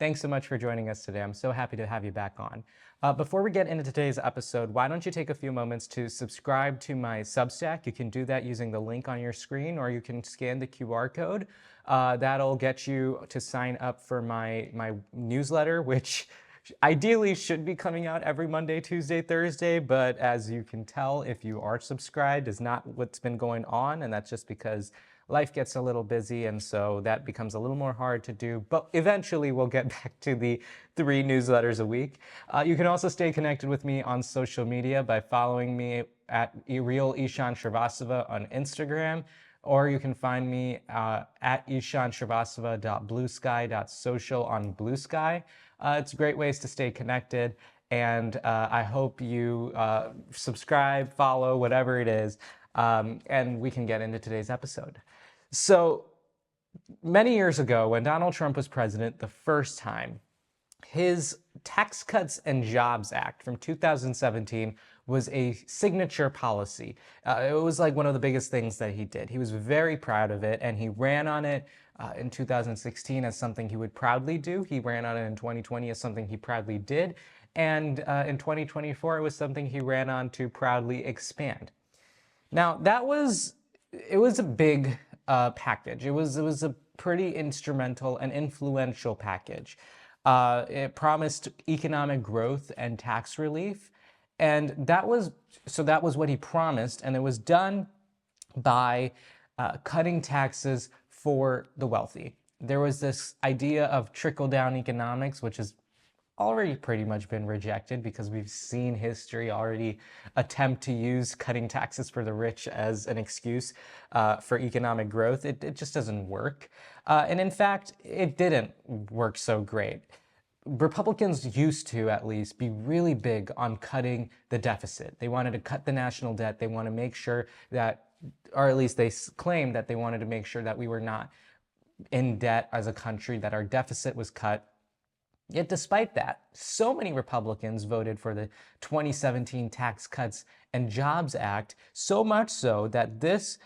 Thanks so much for joining us today. I'm so happy to have you back on. Before we get into today's episode, why don't you take a few moments to subscribe to my Substack? You can do that using the link on your screen, or you can scan the QR code. That'll get you to sign up for my newsletter, which ideally should be coming out every Monday, Tuesday, Thursday, but as you can tell, if you are subscribed, is not what's been going on, and that's just because life gets a little busy, and so that becomes a little more hard to do, but eventually we'll get back to the 3 newsletters a week. You can also stay connected with me on social media by following me at Real Ishan Shrivastava on Instagram, or you can find me at ishanshrivastava.bluesky.social on Blue Sky. It's great ways to stay connected, and I hope you subscribe, follow, whatever it is, and we can get into today's episode. So, many years ago, when Donald Trump was president the first time, his Tax Cuts and Jobs Act from 2017 was a signature policy. It was like one of the biggest things that he did. He was very proud of it, and he ran on it in 2016 as something he would proudly do. He ran on it in 2020 as something he proudly did. And in 2024, it was something he ran on to proudly expand. Now, it was a big package. It was a pretty instrumental and influential package. It promised economic growth and tax relief, and that was what he promised, and it was done by cutting taxes for the wealthy. There was this idea of trickle-down economics, which has already pretty much been rejected because we've seen history already attempt to use cutting taxes for the rich as an excuse for economic growth. It just doesn't work. And in fact, it didn't work so great. Republicans used to, at least, be really big on cutting the deficit. They wanted to cut the national debt. They want to make sure that, or at least they claimed that they wanted to make sure that we were not in debt as a country, that our deficit was cut. Yet despite that, so many Republicans voted for the 2017 Tax Cuts and Jobs Act, so much so that this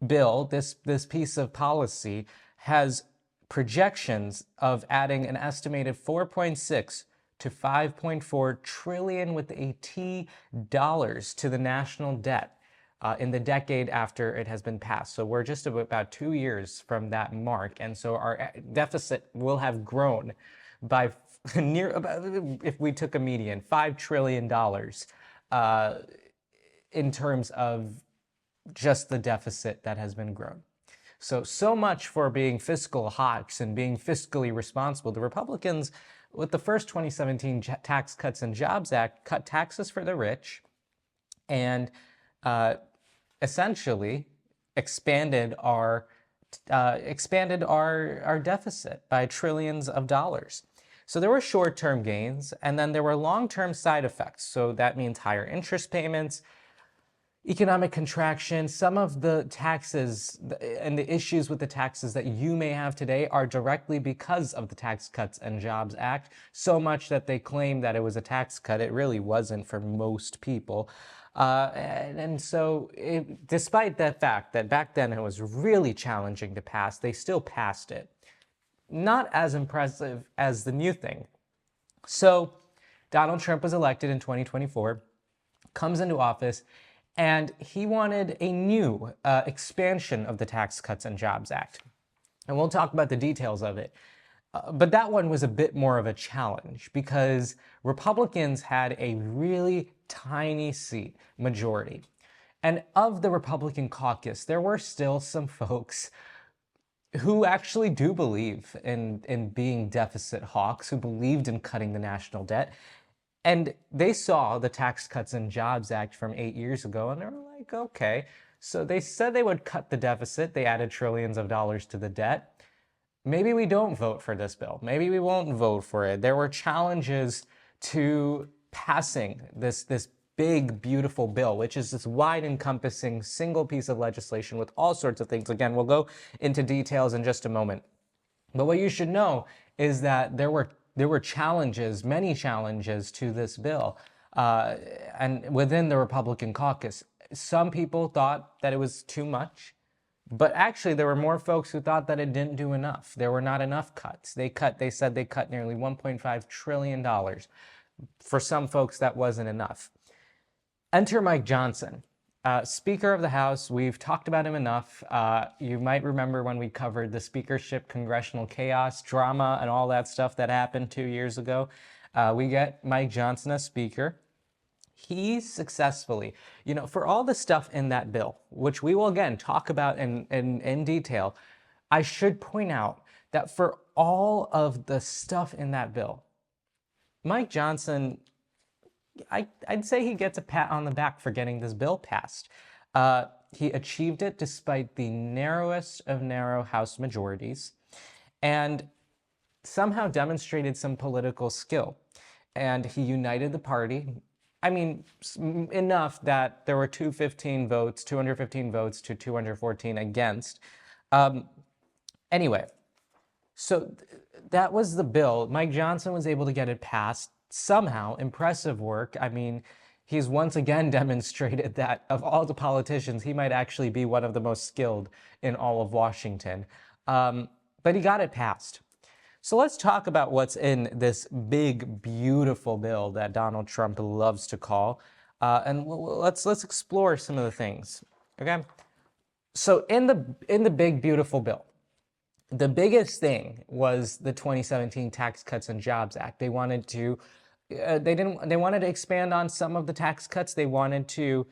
bill, this piece of policy, has projections of adding an estimated 4.6 to 5.4 trillion with a T dollars to the national debt in the decade after it has been passed. So we're just about 2 years from that mark, and so our deficit will have grown by if we took a median, $5 trillion in terms of just the deficit that has been grown. So much for being fiscal hawks and being fiscally responsible. The Republicans, with the first 2017 Tax Cuts and Jobs Act, cut taxes for the rich and essentially expanded our deficit by trillions of dollars. So there were short-term gains, and then there were long-term side effects. So that means higher interest payments, economic contraction. Some of the taxes and the issues with the taxes that you may have today are directly because of the Tax Cuts and Jobs Act, so much that they claim that it was a tax cut. It really wasn't for most people. Despite that fact that back then it was really challenging to pass, they still passed it. Not as impressive as the new thing. So Donald Trump was elected in 2024, comes into office, and he wanted a new expansion of the Tax Cuts and Jobs Act. And we'll talk about the details of it. But that one was a bit more of a challenge because Republicans had a really tiny seat majority. And of the Republican caucus, there were still some folks who actually do believe in being deficit hawks, who believed in cutting the national debt. And they saw the Tax Cuts and Jobs Act from 8 years ago, and they were like, okay. So they said they would cut the deficit. They added trillions of dollars to the debt. Maybe we don't vote for this bill. Maybe we won't vote for it. There were challenges to passing this big, beautiful bill, which is this wide encompassing single piece of legislation with all sorts of things. Again, we'll go into details in just a moment. But what you should know is that there were challenges, many challenges to this bill. And within the Republican caucus, some people thought that it was too much. But actually, there were more folks who thought that it didn't do enough. There were not enough cuts. They said they cut nearly $1.5 trillion. For some folks, that wasn't enough. Enter Mike Johnson, Speaker of the House. We've talked about him enough. You might remember when we covered the speakership, congressional chaos, drama, and all that stuff that happened 2 years ago. We get Mike Johnson as Speaker. He successfully, for all the stuff in that bill, which we will again talk about in detail, I should point out that for all of the stuff in that bill, Mike Johnson, I'd say he gets a pat on the back for getting this bill passed. He achieved it despite the narrowest of narrow House majorities and somehow demonstrated some political skill. And he united the party. I mean, enough that there were 215 votes, 215 votes to 214 against. Anyway, so that was the bill. Mike Johnson was able to get it passed somehow. Impressive work. I mean, he's once again demonstrated that of all the politicians, he might actually be one of the most skilled in all of Washington. But he got it passed. So let's talk about what's in this big, beautiful bill that Donald Trump loves to call, and let's explore some of the things. Okay, so in the big, beautiful bill, the biggest thing was the 2017 Tax Cuts and Jobs Act. They wanted to, they wanted to expand on some of the tax cuts. They wanted to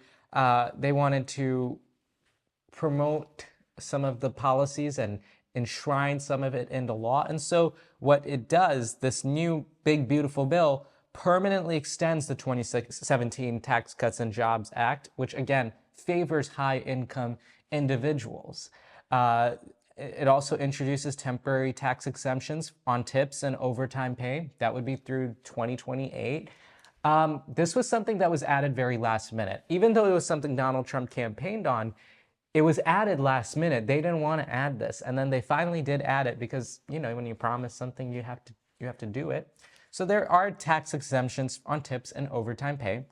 promote some of the policies and enshrine some of it into law. And so what it does, this new big beautiful bill permanently extends the 2017 Tax Cuts and Jobs Act, which again favors high income individuals. It also introduces temporary tax exemptions on tips and overtime pay. That would be through 2028. This was something that was added very last minute. Even though it was something Donald Trump campaigned on, it was added last minute. They didn't want to add this, and then they finally did add it because, when you promise something, you have to do it. So there are tax exemptions on tips and overtime pay.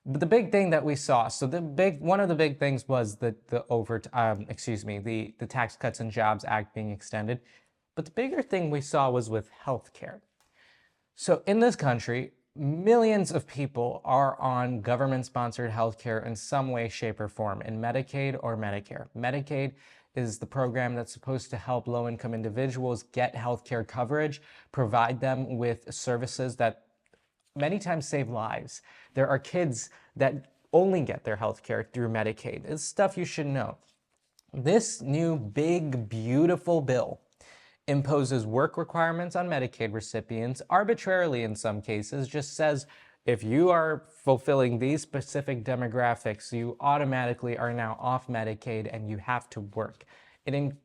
But the big thing that we saw, one of the big things was the Tax Cuts and Jobs Act being extended. But the bigger thing we saw was with healthcare. So in this country, millions of people are on government-sponsored healthcare in some way, shape, or form, in Medicaid or Medicare. Medicaid is the program that's supposed to help low-income individuals get healthcare coverage, provide them with services that many times save lives. There are kids that only get their healthcare through Medicaid. It's stuff you should know. This new big, beautiful bill imposes work requirements on Medicaid recipients, arbitrarily in some cases, just says if you are fulfilling these specific demographics, you automatically are now off Medicaid and you have to work.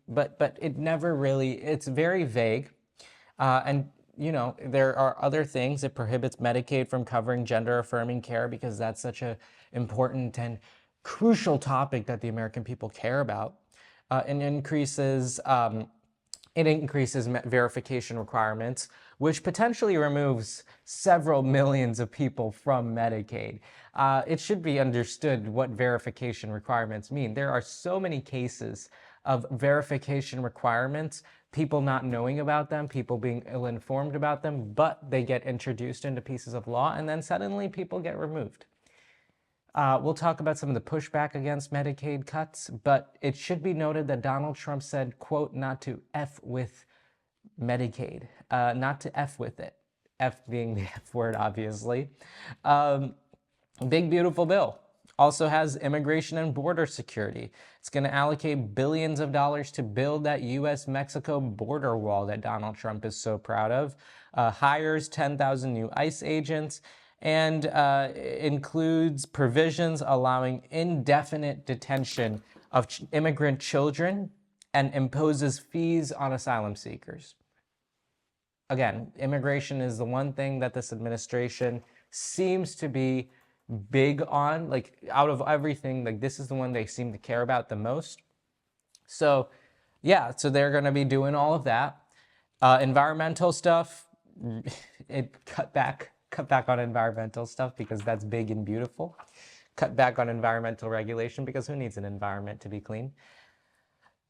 But it never really, it's very vague. And there are other things. It prohibits Medicaid from covering gender-affirming care because that's such an important and crucial topic that the American people care about. And it increases verification requirements, which potentially removes several millions of people from Medicaid. It should be understood what verification requirements mean. There are so many cases of verification requirements, people not knowing about them, people being ill-informed about them, but they get introduced into pieces of law, and then suddenly people get removed. We'll talk about some of the pushback against Medicaid cuts, but it should be noted that Donald Trump said, quote, not to F with Medicaid, not to F with it. F being the F word, obviously. Big, beautiful bill. Also has immigration and border security. It's going to allocate billions of dollars to build that U.S.-Mexico border wall that Donald Trump is so proud of. Hires 10,000 new ICE agents, and includes provisions allowing indefinite detention of immigrant children and imposes fees on asylum seekers. Again, immigration is the one thing that this administration seems to be big on. Like, out of everything, like, this is the one they seem to care about the most. So yeah, so they're going to be doing all of that. Environmental stuff, it cut back on environmental stuff because that's big and beautiful. Cut back on environmental regulation because who needs an environment to be clean?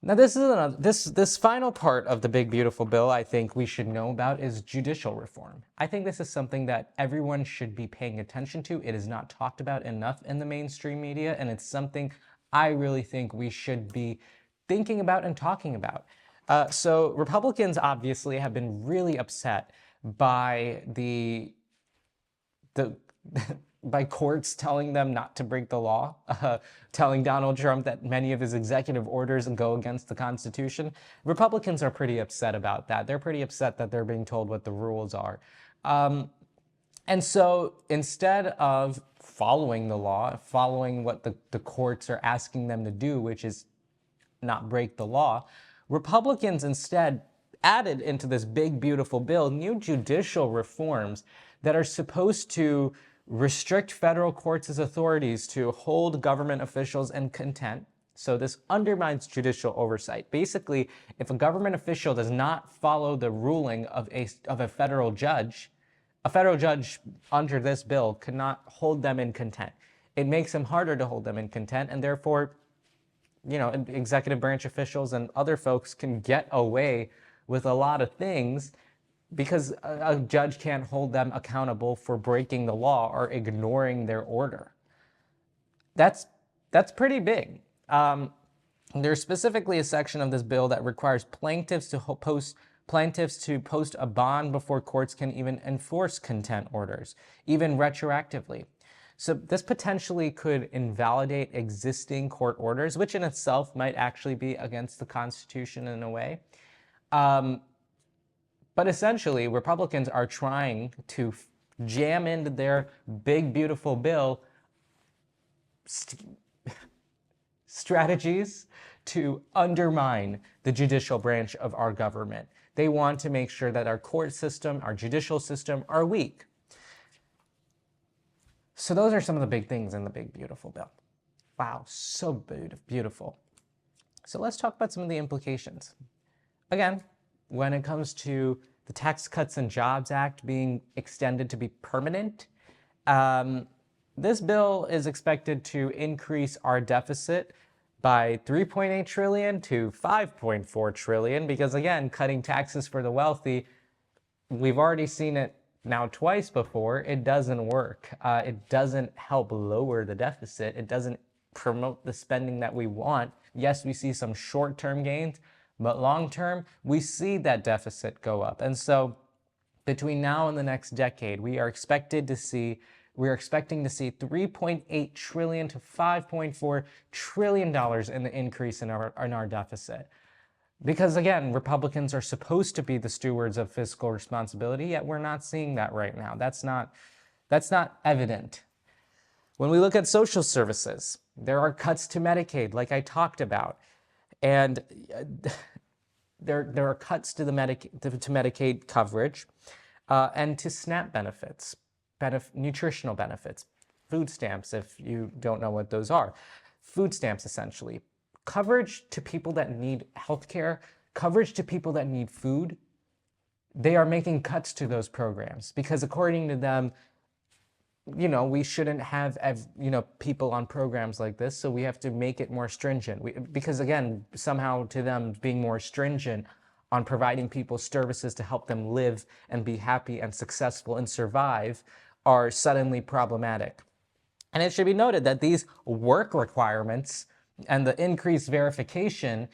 Now, this final part of the big beautiful bill I think we should know about is judicial reform. I think this is something that everyone should be paying attention to. It is not talked about enough in the mainstream media, and it's something I really think we should be thinking about and talking about. So Republicans obviously have been really upset by the by courts telling them not to break the law, telling Donald Trump that many of his executive orders go against the Constitution. Republicans are pretty upset about that. They're pretty upset that they're being told what the rules are. And so instead of following the law, following what the courts are asking them to do, which is not break the law, Republicans instead added into this big, beautiful bill new judicial reforms that are supposed to restrict federal courts' authorities to hold government officials in contempt. So this undermines judicial oversight. Basically, if a government official does not follow the ruling of a federal judge under this bill cannot hold them in contempt. It makes them harder to hold them in contempt, and therefore, executive branch officials and other folks can get away with a lot of things because a judge can't hold them accountable for breaking the law or ignoring their order. That's pretty big. There's specifically a section of this bill that requires plaintiffs to post a bond before courts can even enforce contempt orders, even retroactively. So this potentially could invalidate existing court orders, which in itself might actually be against the Constitution in a way. But essentially, Republicans are trying to jam into their big, beautiful bill strategies to undermine the judicial branch of our government. They want to make sure that our court system, our judicial system are weak. So those are some of the big things in the big, beautiful bill. Wow, so beautiful. So let's talk about some of the implications. Again, when it comes to the Tax Cuts and Jobs Act being extended to be permanent, this bill is expected to increase our deficit by $3.8 trillion to $5.4 trillion because, again, cutting taxes for the wealthy, we've already seen it now twice before. It doesn't work. It doesn't help lower the deficit. It doesn't promote the spending that we want. Yes, we see some short-term gains, but long-term, we see that deficit go up. And so between now and the next decade, we are expecting to see $3.8 trillion to $5.4 trillion in the increase in our deficit. Because again, Republicans are supposed to be the stewards of fiscal responsibility, yet we're not seeing that right now. That's not evident. When we look at social services, there are cuts to Medicaid, like I talked about. And there are cuts to Medicaid coverage and to SNAP benefits, nutritional benefits, food stamps, if you don't know what those are. Food stamps, essentially. Coverage to people that need healthcare, coverage to people that need food. They are making cuts to those programs because according to them, we shouldn't have, people on programs like this, so we have to make it more stringent. Because again, somehow to them, being more stringent on providing people services to help them live and be happy and successful and survive are suddenly problematic. And it should be noted that these work requirements and the increased verification,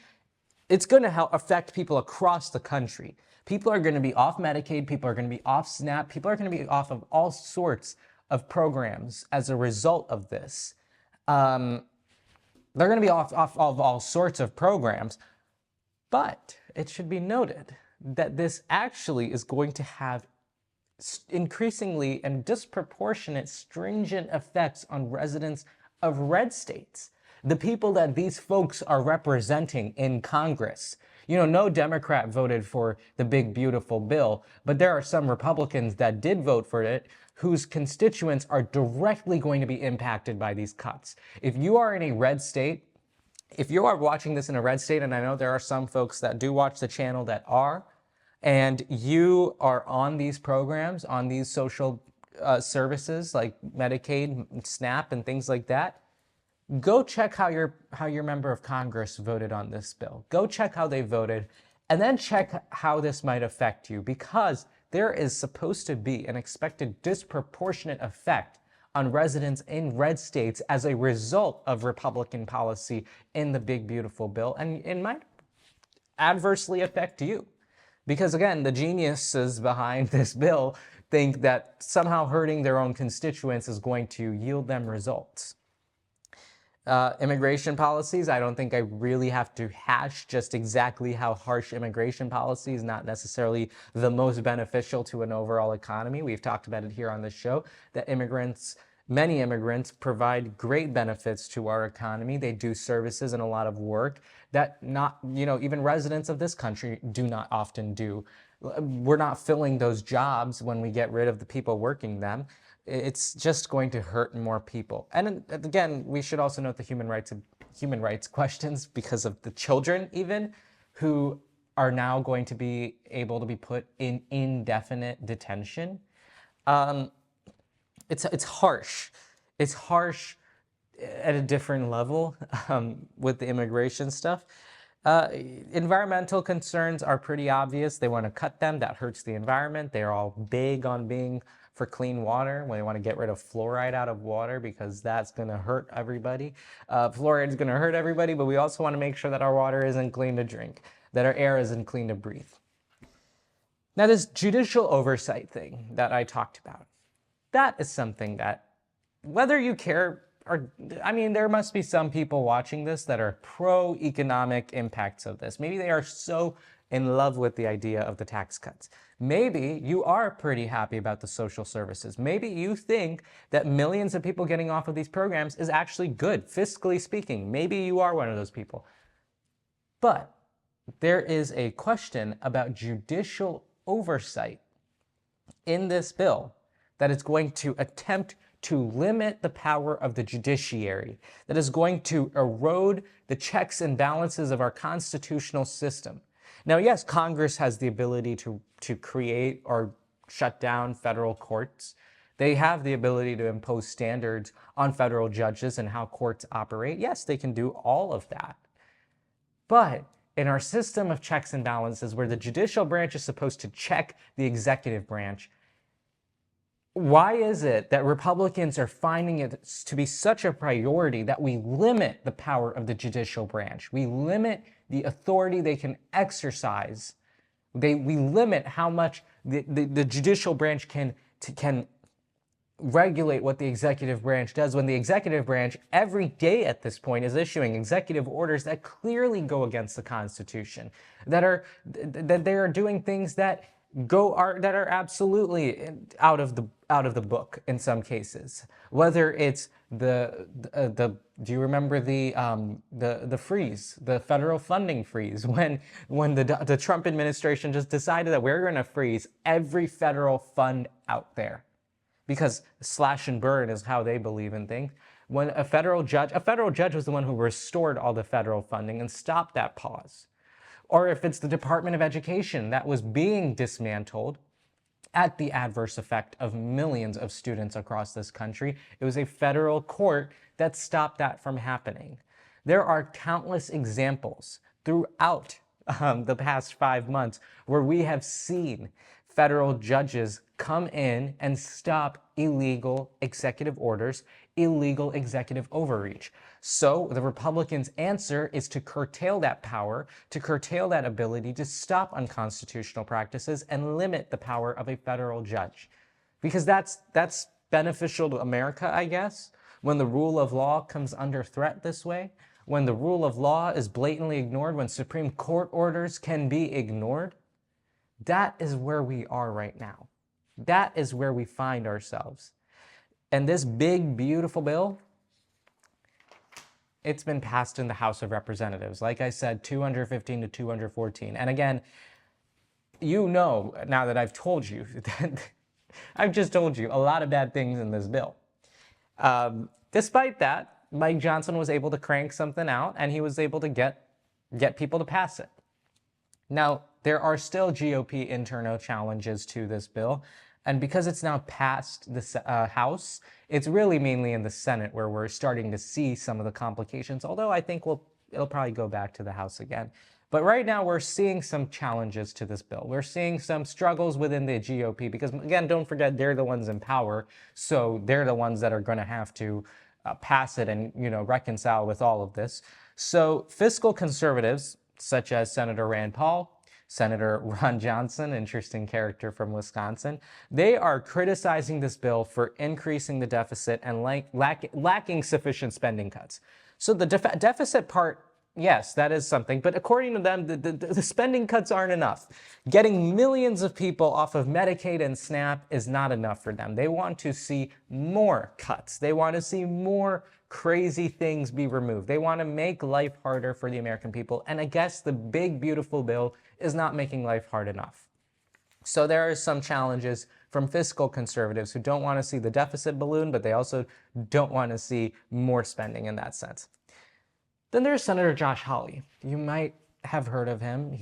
it's going to affect people across the country. People are going to be off Medicaid, people are going to be off SNAP, people are going to be off of all sorts of programs as a result of this. They're going to be off of all sorts of programs, but it should be noted that this actually is going to have increasingly and disproportionate stringent effects on residents of red states, the people that these folks are representing in Congress. No Democrat voted for the big, beautiful bill, but there are some Republicans that did vote for it whose constituents are directly going to be impacted by these cuts. If you are in a red state, if you are watching this in a red state, and I know there are some folks that do watch the channel that are, and you are on these programs, on these social services like Medicaid, SNAP, and things like that, Go check how your member of Congress voted on this bill. Go check how they voted, and then check how this might affect you, because there is supposed to be an expected disproportionate effect on residents in red states as a result of Republican policy in the big beautiful bill, and it might adversely affect you. Because again, the geniuses behind this bill think that somehow hurting their own constituents is going to yield them results. Immigration policies, I don't think I really have to hash just exactly how harsh immigration policy is not necessarily the most beneficial to an overall economy. We've talked about it here on the show, that many immigrants provide great benefits to our economy. They do services and a lot of work that even residents of this country do not often do. We're not filling those jobs when we get rid of the people working them. It's just going to hurt more people. And again, we should also note the human rights questions, because of the children even who are now going to be able to be put in indefinite detention. It's harsh. It's harsh at a different level with the immigration stuff. Environmental concerns are pretty obvious. They want to cut them. That hurts the environment. They're all big on being for clean water, when they want to get rid of fluoride out of water, because that's going to hurt everybody. Fluoride is going to hurt everybody, but we also want to make sure that our water isn't clean to drink, that our air isn't clean to breathe. Now, this judicial oversight thing that I talked about, that is something that, whether you care there must be some people watching this that are pro-economic impacts of this. Maybe they are so in love with the idea of the tax cuts. Maybe you are pretty happy about the social services. Maybe you think that millions of people getting off of these programs is actually good, fiscally speaking. Maybe you are one of those people. But there is a question about judicial oversight in this bill that is going to attempt to limit the power of the judiciary, that is going to erode the checks and balances of our constitutional system. Now, yes, Congress has the ability to create or shut down federal courts. They have the ability to impose standards on federal judges and how courts operate. Yes, they can do all of that. But in our system of checks and balances, where the judicial branch is supposed to check the executive branch, why is it that Republicans are finding it to be such a priority that we limit the power of the judicial branch? We limit the authority they can exercise. We limit how much the judicial branch can regulate what the executive branch does, when the executive branch every day at this point is issuing executive orders that clearly go against the Constitution, that they are doing things that are absolutely out of the book in some cases. Whether it's do you remember the freeze, the federal funding freeze, when the Trump administration just decided that we're going to freeze every federal fund out there, because slash and burn is how they believe in things. When a federal judge was the one who restored all the federal funding and stopped that pause. Or if it's the Department of Education that was being dismantled at the adverse effect of millions of students across this country, it was a federal court that stopped that from happening. There are countless examples throughout the past 5 months where we have seen federal judges come in and stop illegal executive orders, illegal executive overreach. So the Republicans' answer is to curtail that power, to curtail that ability to stop unconstitutional practices and limit the power of a federal judge. Because that's beneficial to America, I guess, when the rule of law comes under threat this way, when the rule of law is blatantly ignored, when Supreme Court orders can be ignored. That is where we are right now. That is where we find ourselves. And this big, beautiful bill, it's been passed in the House of Representatives. Like I said, 215 to 214. And again, you know, now that I've told you, I've just told you a lot of bad things in this bill. Despite that, Mike Johnson was able to crank something out, and he was able to get people to pass it. Now, there are still GOP internal challenges to this bill. And because it's now passed the House, it's really mainly in the Senate where we're starting to see some of the complications, although I think it'll probably go back to the House again. But right now we're seeing some challenges to this bill. We're seeing some struggles within the GOP because, again, don't forget, they're the ones in power, so they're the ones that are going to have to pass it and, reconcile with all of this. So fiscal conservatives, such as Senator Rand Paul, Senator Ron Johnson, interesting character from Wisconsin, they are criticizing this bill for increasing the deficit and lacking sufficient spending cuts. So the deficit part, yes, that is something. But according to them, the spending cuts aren't enough. Getting millions of people off of Medicaid and SNAP is not enough for them. They want to see more cuts. They want to see more crazy things be removed. They want to make life harder for the American people. And I guess the big, beautiful bill is not making life hard enough. So there are some challenges from fiscal conservatives who don't want to see the deficit balloon, but they also don't want to see more spending in that sense. Then there's Senator Josh Hawley. You might have heard of him.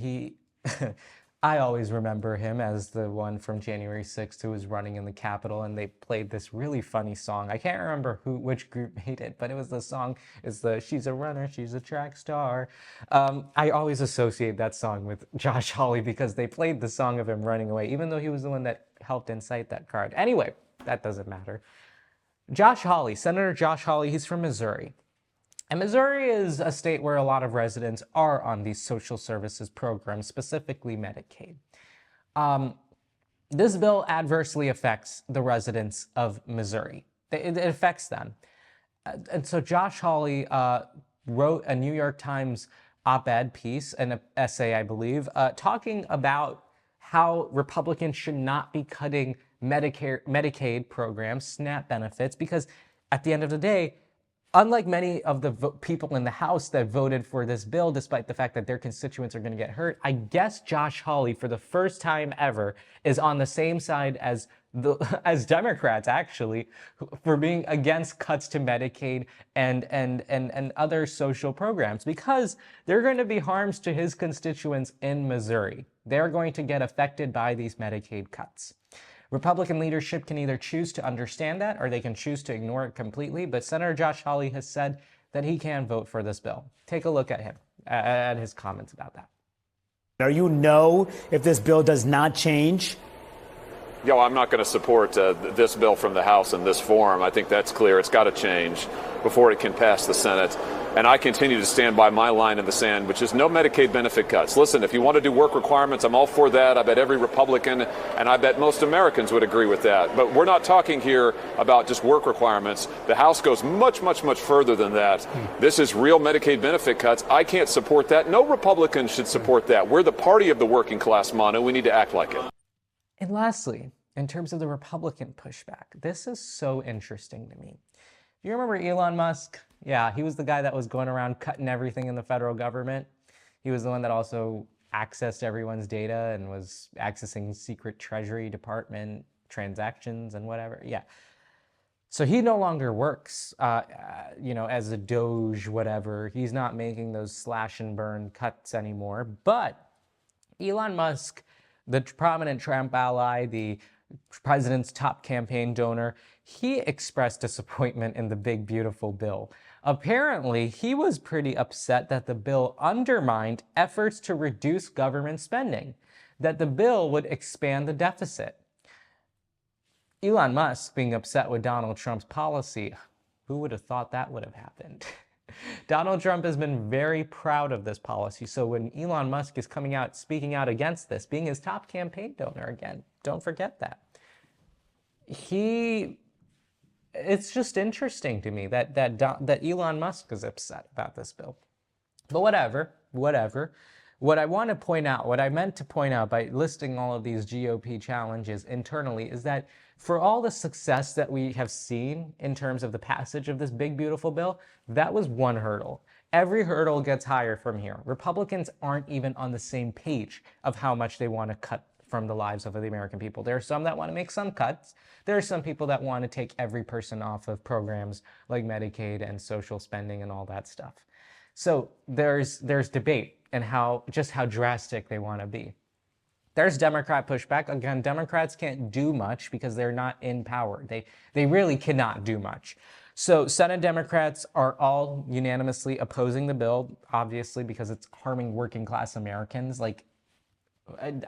I always remember him as the one from January 6th who was running in the Capitol, and they played this really funny song. I can't remember which group made it, but it was the song, She's a Runner, She's a Track Star. I always associate that song with Josh Hawley because they played the song of him running away, even though he was the one that helped incite that card. Anyway, that doesn't matter. Josh Hawley, Senator Josh Hawley, he's from Missouri. And Missouri is a state where a lot of residents are on these social services programs, specifically Medicaid. This bill adversely affects the residents of Missouri. It affects them. And so Josh Hawley wrote a New York Times op-ed piece, an essay, I believe, talking about how Republicans should not be cutting Medicaid programs, SNAP benefits, because at the end of the day, unlike many of the people in the House that voted for this bill, despite the fact that their constituents are going to get hurt, I guess Josh Hawley, for the first time ever, is on the same side as Democrats, actually, for being against cuts to Medicaid and other social programs, because they're going to be harms to his constituents in Missouri. They're going to get affected by these Medicaid cuts. Republican leadership can either choose to understand that or they can choose to ignore it completely, but Senator Josh Hawley has said that he can vote for this bill. Take a look at him, at his comments about that. Are you no if this bill does not change? I'm not going to support this bill from the House in this form. I think that's clear. It's got to change before it can pass the Senate. And I continue to stand by my line in the sand, which is no Medicaid benefit cuts. Listen, if you want to do work requirements, I'm all for that. I bet every Republican and I bet most Americans would agree with that. But we're not talking here about just work requirements. The House goes much, much, much further than that. This is real Medicaid benefit cuts. I can't support that. No Republican should support that. We're the party of the working class, Manu. We need to act like it. And lastly, in terms of the Republican pushback, this is so interesting to me. Do you remember Elon Musk? Yeah, he was the guy that was going around cutting everything in the federal government. He was the one that also accessed everyone's data and was accessing secret Treasury Department transactions and whatever. Yeah. So he no longer works, as a Doge, whatever. He's not making those slash and burn cuts anymore. But Elon Musk, the prominent Trump ally, the president's top campaign donor, he expressed disappointment in the big, beautiful bill. Apparently, he was pretty upset that the bill undermined efforts to reduce government spending, that the bill would expand the deficit. Elon Musk being upset with Donald Trump's policy, who would have thought that would have happened? Donald Trump has been very proud of this policy. So when Elon Musk is coming out, speaking out against this, being his top campaign donor again, don't forget that. It's just interesting to me that Elon Musk is upset about this bill. But whatever. What I want to point out, what I meant to point out by listing all of these GOP challenges internally is that for all the success that we have seen in terms of the passage of this big, beautiful bill, that was one hurdle. Every hurdle gets higher from here. Republicans aren't even on the same page of how much they want to cut from the lives of the American people. There are some that want to make some cuts. There are some people that want to take every person off of programs like Medicaid and social spending and all that stuff. So there's debate and how drastic they want to be. There's Democrat pushback. Again, Democrats can't do much because they're not in power. They really cannot do much. So Senate Democrats are all unanimously opposing the bill, obviously because it's harming working class Americans. Like, and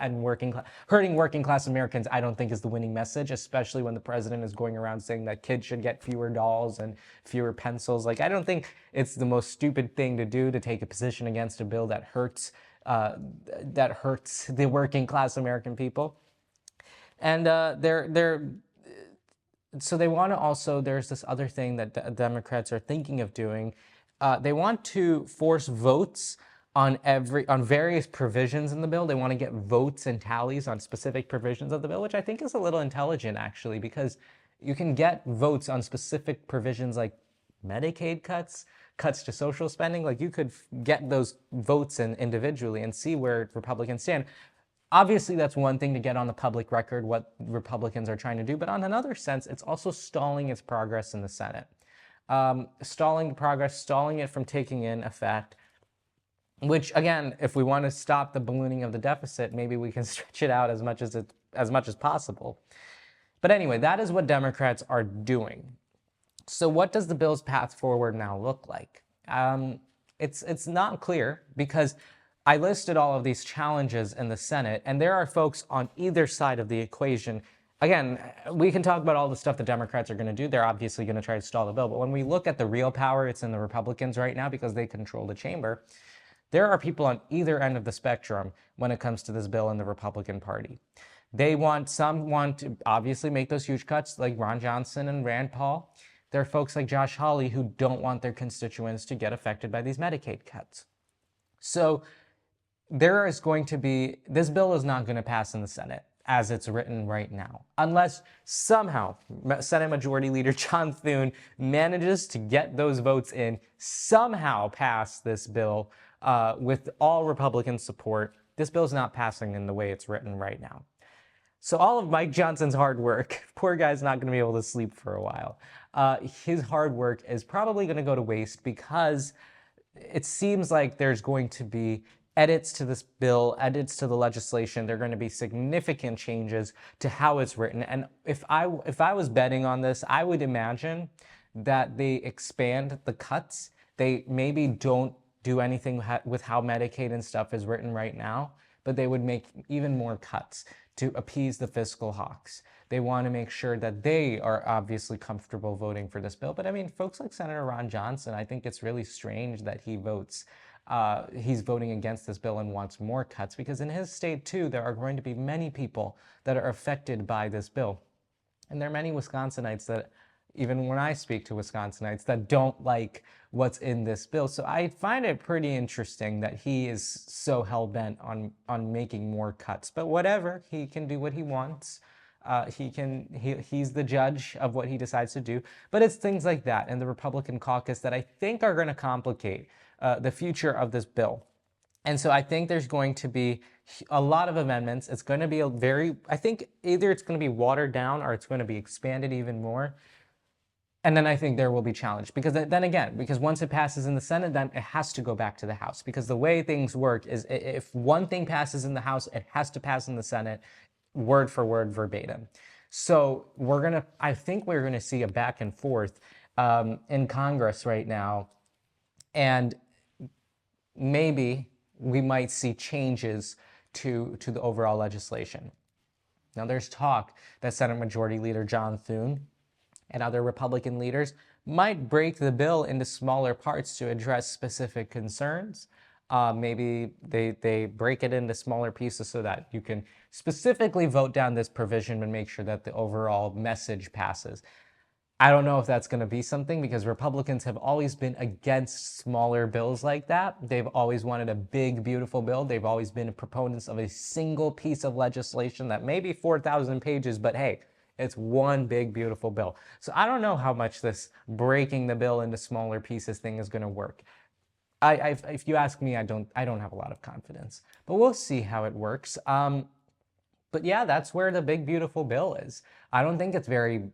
hurting working class Americans, I don't think is the winning message, especially when the president is going around saying that kids should get fewer dolls and fewer pencils. Like, I don't think it's the most stupid thing to do to take a position against a bill that hurts the working class American people. And so they want to also, there's this other thing that Democrats are thinking of doing. They want to force votes on various provisions in the bill. They want to get votes and tallies on specific provisions of the bill, which I think is a little intelligent, actually, because you can get votes on specific provisions like Medicaid cuts to social spending. Like, you could get those votes in individually and see where Republicans stand. Obviously, that's one thing to get on the public record what Republicans are trying to do, but on another sense, it's also stalling its progress in the Senate. Stalling progress, stalling it from taking in effect, which, again, if we want to stop the ballooning of the deficit, maybe we can stretch it out as much as possible. But anyway, that is what Democrats are doing. So what does the bill's path forward now look like? It's not clear, because I listed all of these challenges in the Senate, and there are folks on either side of the equation. Again, we can talk about all the stuff the Democrats are going to do. They're obviously going to try to stall the bill. But when we look at the real power, it's in the Republicans right now because they control the chamber. There are people on either end of the spectrum when it comes to this bill in the Republican Party. Some want to obviously make those huge cuts like Ron Johnson and Rand Paul. There are folks like Josh Hawley who don't want their constituents to get affected by these Medicaid cuts. So there is going to be, this bill is not going to pass in the Senate as it's written right now, unless somehow Senate Majority Leader John Thune manages to get those votes in, somehow pass this bill with all Republican support. This bill is not passing in the way it's written right now. So all of Mike Johnson's hard work, poor guy's not going to be able to sleep for a while. His hard work is probably going to go to waste because it seems like there's going to be edits to this bill, edits to the legislation. There are going to be significant changes to how it's written. And if I was betting on this, I would imagine that they expand the cuts. They maybe don't do anything with how Medicaid and stuff is written right now, but they would make even more cuts to appease the fiscal hawks. They want to make sure that they are obviously comfortable voting for this bill. But I mean, folks like Senator Ron Johnson, I think it's really strange that he's voting against this bill and wants more cuts, because in his state too, there are going to be many people that are affected by this bill. And there are many Wisconsinites that, even when I speak to Wisconsinites, that don't like what's in this bill. So I find it pretty interesting that he is so hell-bent on making more cuts. But whatever, he can do what he wants. He's the judge of what he decides to do. But it's things like that in the Republican caucus that I think are going to complicate the future of this bill. And so I think there's going to be a lot of amendments. It's going to be I think either it's going to be watered down or it's going to be expanded even more. And then I think there will be challenged, because then again, because once it passes in the Senate, then it has to go back to the House, because the way things work is if one thing passes in the House, it has to pass in the Senate, word for word, verbatim. So I think we're going to see a back and forth in Congress right now, and maybe we might see changes to the overall legislation. Now, there's talk that Senate Majority Leader John Thune and other Republican leaders might break the bill into smaller parts to address specific concerns. Maybe they break it into smaller pieces so that you can specifically vote down this provision and make sure that the overall message passes. I don't know if that's going to be something, because Republicans have always been against smaller bills like that. They've always wanted a big, beautiful bill. They've always been proponents of a single piece of legislation that may be 4,000 pages, but hey, it's one big, beautiful bill. So I don't know how much this breaking the bill into smaller pieces thing is going to work. If you ask me, I don't have a lot of confidence, but we'll see how it works. But yeah, that's where the big, beautiful bill is. I don't think it's very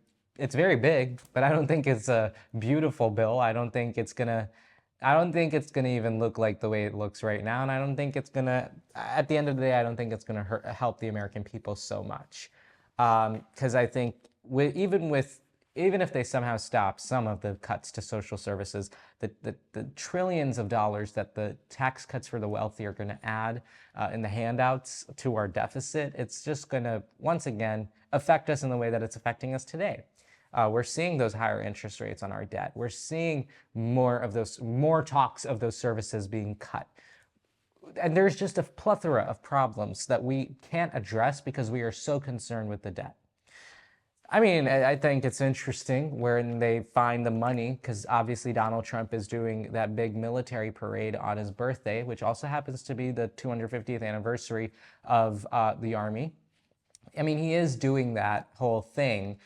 big, but I don't think it's a beautiful bill. I don't think it's gonna I don't think it's going to even look like the way it looks right now. And I don't think it's going to, at the end of the day, I don't think it's going to help the American people so much. Because I think even if they somehow stop some of the cuts to social services, the trillions of dollars that the tax cuts for the wealthy are going to add in the handouts to our deficit, it's just going to, once again, affect us in the way that it's affecting us today. We're seeing those higher interest rates on our debt. We're seeing more talks of those services being cut. And there's just a plethora of problems that we can't address because we are so concerned with the debt. I mean, I think it's interesting when they find the money, because obviously Donald Trump is doing that big military parade on his birthday, which also happens to be the 250th anniversary of the Army. I mean, he is doing that whole thing,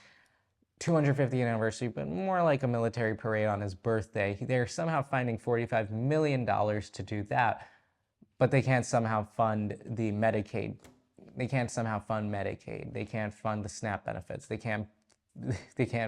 250th anniversary, but more like a military parade on his birthday. They're somehow finding $45 million to do that, but they can't somehow fund the Medicaid. They can't somehow fund Medicaid. They can't fund the SNAP benefits. They can't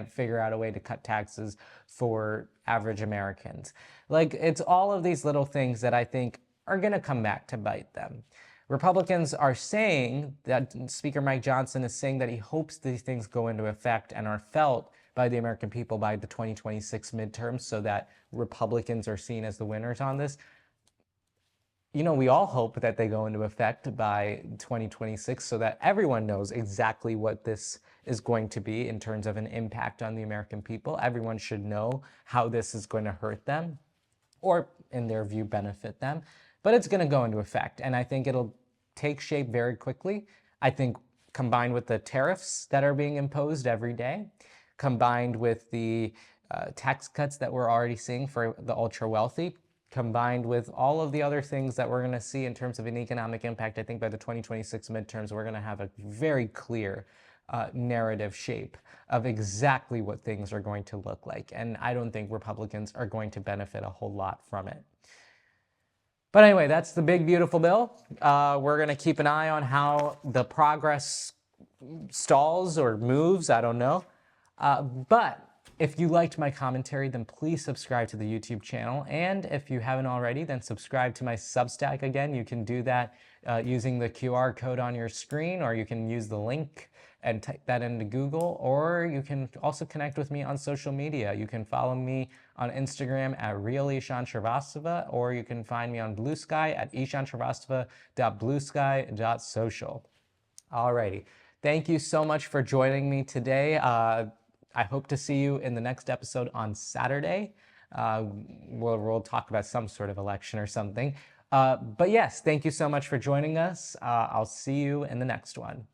figure out a way to cut taxes for average Americans. Like, it's all of these little things that I think are going to come back to bite them. Republicans are saying that Speaker Mike Johnson is saying that he hopes these things go into effect and are felt by the American people by the 2026 midterms so that Republicans are seen as the winners on this. You know, we all hope that they go into effect by 2026 so that everyone knows exactly what this is going to be in terms of an impact on the American people. Everyone should know how this is going to hurt them or, in their view, benefit them. But it's going to go into effect, and I think it'll take shape very quickly. I think combined with the tariffs that are being imposed every day, combined with the tax cuts that we're already seeing for the ultra wealthy, combined with all of the other things that we're going to see in terms of an economic impact, I think by the 2026 midterms, we're going to have a very clear narrative shape of exactly what things are going to look like. And I don't think Republicans are going to benefit a whole lot from it. But anyway, that's the big, beautiful bill. We're going to keep an eye on how the progress stalls or moves. I don't know. But if you liked my commentary, then please subscribe to the YouTube channel. And if you haven't already, then subscribe to my Substack. Again, you can do that using the QR code on your screen, or you can use the link and type that into Google, or you can also connect with me on social media. You can follow me on Instagram at real_Ishan_Shrivastava, or you can find me on Blue Sky at ishanshrivastava.bluesky.social. Alrighty. Thank you so much for joining me today. I hope to see you in the next episode on Saturday. We'll talk about some sort of election or something. But yes, thank you so much for joining us. I'll see you in the next one.